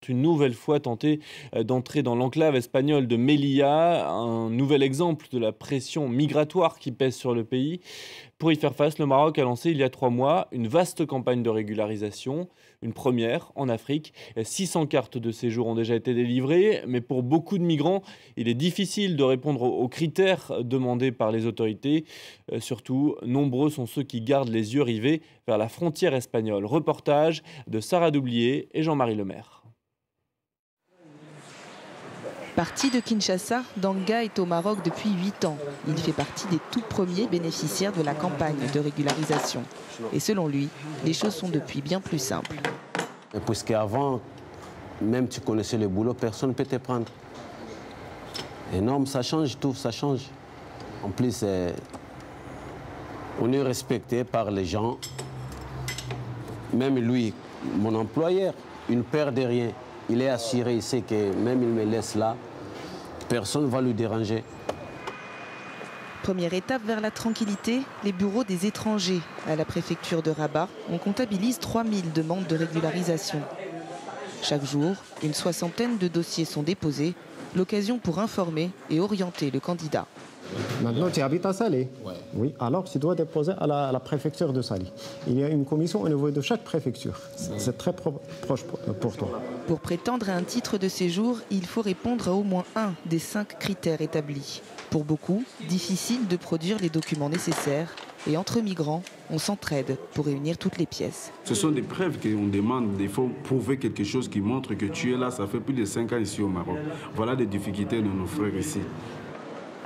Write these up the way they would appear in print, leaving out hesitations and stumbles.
une nouvelle fois tenté d'entrer dans l'enclave espagnole de Melilla, un nouvel exemple de la pression migratoire qui pèse sur le pays. Pour y faire face, le Maroc a lancé il y a 3 mois une vaste campagne de régularisation, une première en Afrique. 600 cartes de séjour ont déjà été délivrées, mais pour beaucoup de migrants, il est difficile de répondre aux critères demandés par les autorités. Surtout, nombreux sont ceux qui gardent les yeux rivés vers la frontière espagnole. Reportage de Sarah Doublier et Jean-Marie Lemaire. Parti de Kinshasa, Danga est au Maroc depuis 8 ans. Il fait partie des tout premiers bénéficiaires de la campagne de régularisation. Et selon lui, les choses sont depuis bien plus simples. Puisqu'avant, même tu connaissais le boulot, personne ne peut te prendre. Et non, ça change tout, ça change. En plus, on est respecté par les gens. Même lui, mon employeur, il ne perd de rien. Il est assuré, il sait que même il me laisse là, personne ne va lui déranger. Première étape vers la tranquillité, les bureaux des étrangers. À la préfecture de Rabat, on comptabilise 3000 demandes de régularisation. Chaque jour, une soixantaine de dossiers sont déposés, l'occasion pour informer et orienter le candidat. Maintenant, tu habites à Salé. Ouais. Oui, alors tu dois déposer à la préfecture de Salé. Il y a une commission au niveau de chaque préfecture. C'est très proche pour toi. Pour prétendre à un titre de séjour, il faut répondre à au moins un des 5 critères établis. Pour beaucoup, difficile de produire les documents nécessaires. Et entre migrants, on s'entraide pour réunir toutes les pièces. Ce sont des preuves qu'on demande. Il faut prouver quelque chose qui montre que tu es là. Ça fait plus de 5 ans ici au Maroc. Voilà les difficultés de nos frères ici.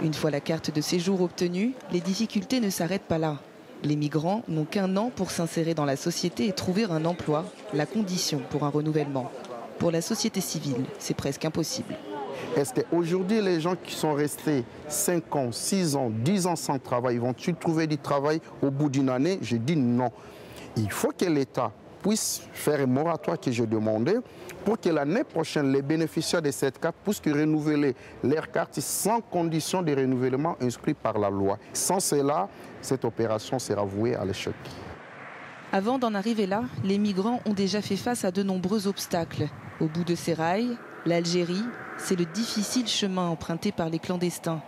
Une fois la carte de séjour obtenue, les difficultés ne s'arrêtent pas là. Les migrants n'ont qu'1 an pour s'insérer dans la société et trouver un emploi, la condition pour un renouvellement. Pour la société civile, c'est presque impossible. Est-ce qu'aujourd'hui, les gens qui sont restés 5 ans, 6 ans, 10 ans sans travail, vont-ils trouver du travail au bout d'une année? Je dis non. Il faut que l'État puisse faire un moratoire que j'ai demandé pour que l'année prochaine, les bénéficiaires de cette carte puissent renouveler leur carte sans condition de renouvellement inscrite par la loi. Sans cela, cette opération sera vouée à l'échec. Avant d'en arriver là, les migrants ont déjà fait face à de nombreux obstacles. Au bout de ces rails, l'Algérie, c'est le difficile chemin emprunté par les clandestins.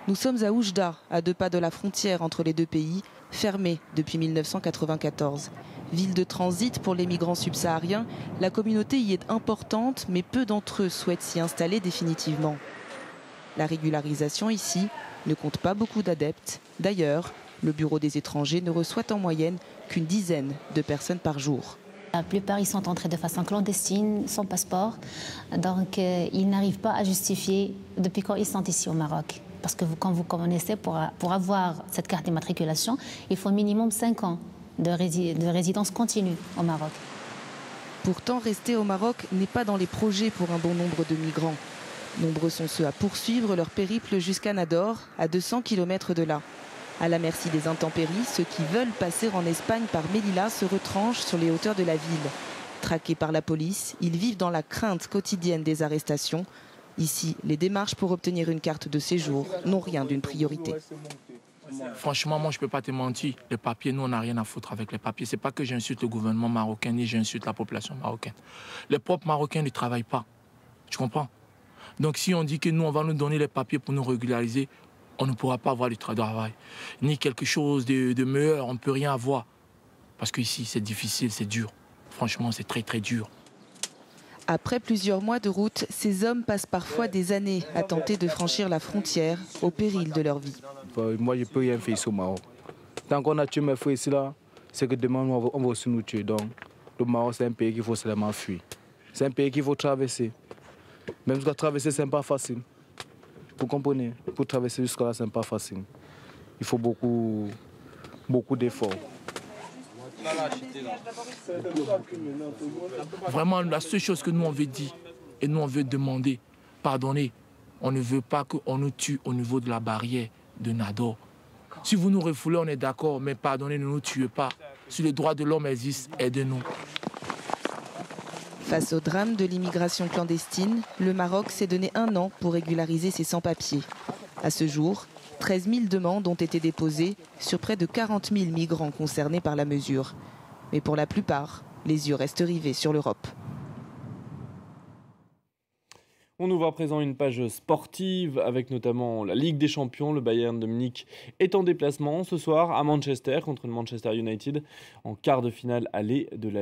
Nous sommes à Oujda, à 2 pas de la frontière entre les 2 pays, fermée depuis 1994. Ville de transit pour les migrants subsahariens, la communauté y est importante, mais peu d'entre eux souhaitent s'y installer définitivement. La régularisation ici ne compte pas beaucoup d'adeptes. D'ailleurs, le bureau des étrangers ne reçoit en moyenne qu'une dizaine de personnes par jour. La plupart, ils sont entrés de façon clandestine, sans passeport. Donc, ils n'arrivent pas à justifier depuis quand ils sont ici au Maroc. Parce que quand vous connaissez, pour avoir cette carte d'immatriculation, il faut minimum 5 ans de résidence continue au Maroc. Pourtant, rester au Maroc n'est pas dans les projets pour un bon nombre de migrants. Nombreux sont ceux à poursuivre leur périple jusqu'à Nador, à 200 km de là. À la merci des intempéries, ceux qui veulent passer en Espagne par Melilla se retranchent sur les hauteurs de la ville. Traqués par la police, ils vivent dans la crainte quotidienne des arrestations. Ici, les démarches pour obtenir une carte de séjour n'ont rien d'une priorité. Franchement, moi, je ne peux pas te mentir. Les papiers, nous, on n'a rien à foutre avec les papiers. Ce n'est pas que j'insulte le gouvernement marocain, ni j'insulte la population marocaine. Les propres Marocains ne travaillent pas. Tu comprends? Donc, si on dit que nous, on va nous donner les papiers pour nous régulariser, on ne pourra pas avoir du travail, ni quelque chose de meilleur. On ne peut rien avoir. Parce qu'ici, c'est difficile, c'est dur. Franchement, c'est très, très dur. Après plusieurs mois de route, ces hommes passent parfois des années à tenter de franchir la frontière au péril de leur vie. Moi, je ne peux rien faire ici au Maroc. Tant qu'on a tué mes frères ici, c'est que demain, on va aussi nous tuer. Donc, le Maroc, c'est un pays qu'il faut seulement fuir. C'est un pays qu'il faut traverser. Même jusqu'à traverser, ce n'est pas facile. Vous comprenez? Pour traverser jusqu'à là, ce n'est pas facile. Il faut beaucoup d'efforts. Vraiment, la seule chose que nous, on veut dire et nous, on veut demander, pardonnez, on ne veut pas qu'on nous tue au niveau de la barrière de Nador. Si vous nous refoulez, on est d'accord, mais pardonnez, ne nous tuez pas. Si le droit de l'homme existe, aidez-nous. Face au drame de l'immigration clandestine, le Maroc s'est donné 1 an pour régulariser ses sans-papiers. À ce jour, 13 000 demandes ont été déposées sur près de 40 000 migrants concernés par la mesure. Mais pour la plupart, les yeux restent rivés sur l'Europe. On ouvre à présent une page sportive avec notamment la Ligue des Champions. Le Bayern de Munich est en déplacement ce soir à Manchester contre le Manchester United en quart de finale aller de la